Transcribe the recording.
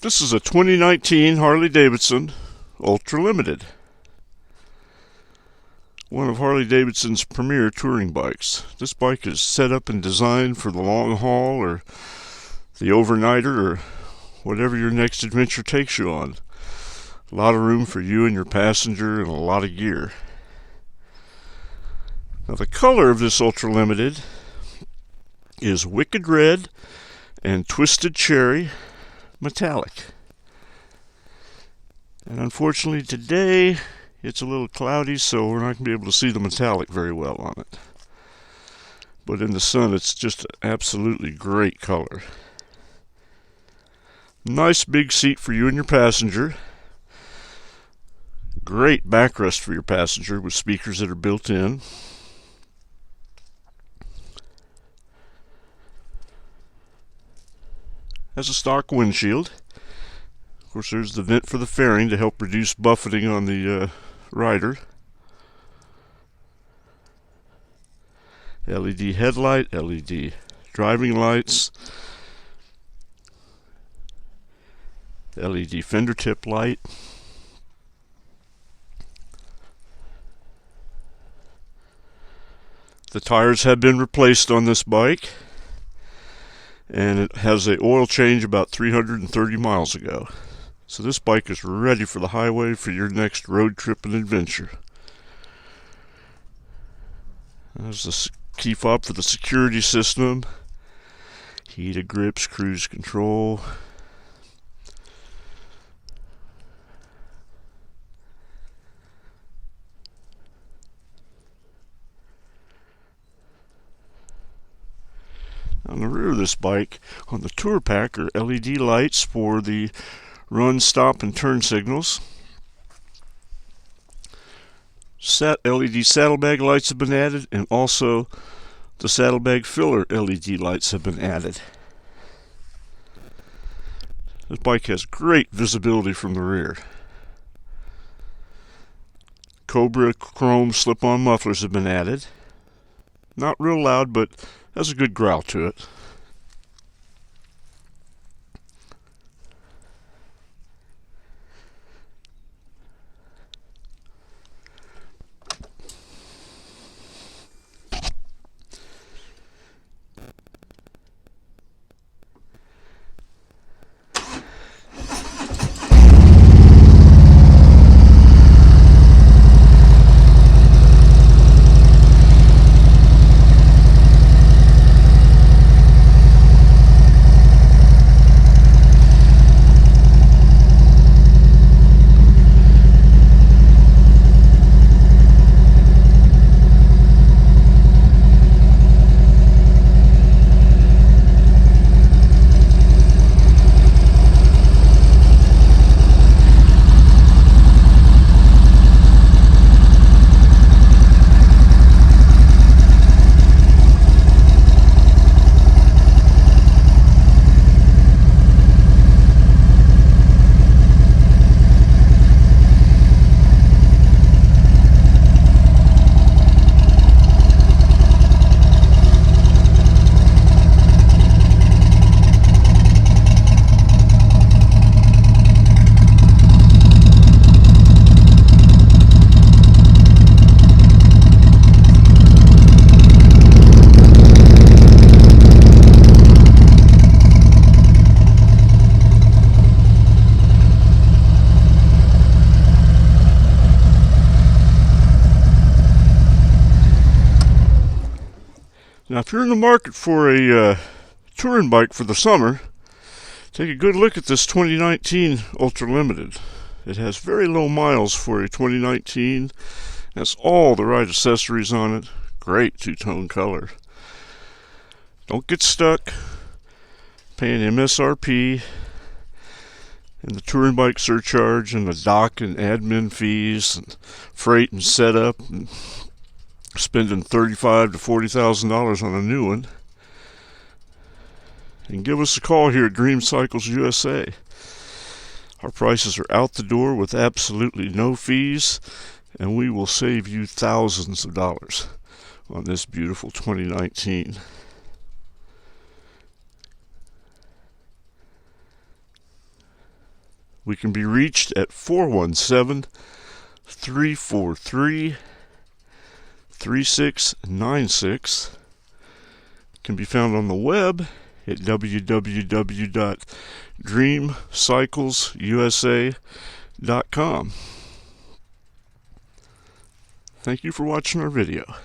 This is a 2019 Harley Davidson Ultra Limited. One of Harley Davidson's premier touring bikes. This bike is set up and designed for the long haul or the overnighter or whatever your next adventure takes you on. A lot of room for you and your passenger and a lot of gear. Now the color of this Ultra Limited is Wicked Red and Twisted Cherry Metallic. And unfortunately today it's a little cloudy, so we're not going to be able to see the metallic very well on it. But in the sun it's just an absolutely great color. Nice big seat for you and your passenger. Great backrest for your passenger with speakers that are built in. Has a stock windshield. Of course, there's the vent for the fairing to help reduce buffeting on the rider. LED headlight, LED driving lights, LED fender tip light. The tires have been replaced on this bike, and it has an oil change about 330 miles ago. So this bike is ready for the highway for your next road trip and adventure. There's the key fob for the security system, heated grips, cruise control. On the rear of this bike, on the tour pack, are LED lights for the run, stop, and turn signals. LED saddlebag lights have been added, and also the saddlebag filler LED lights have been added. This bike has great visibility from the rear. Cobra chrome slip-on mufflers have been added. Not real loud, but has a good growl to it. Now, if you're in the market for a touring bike for the summer, take a good look at this 2019 Ultra Limited. It has very low miles for a 2019. Has all the right accessories on it. Great two-tone color. Don't get stuck paying MSRP and the touring bike surcharge and the dock and admin fees and freight and setup and spending $35,000 to $40,000 on a new one. And give us a call here at Dream Cycles USA. Our prices are out the door with absolutely no fees, and we will save you thousands of dollars on this beautiful 2019. We can be reached at 417-343-3696. Can be found on the web at www.dreamcyclesusa.com. Thank you for watching our video.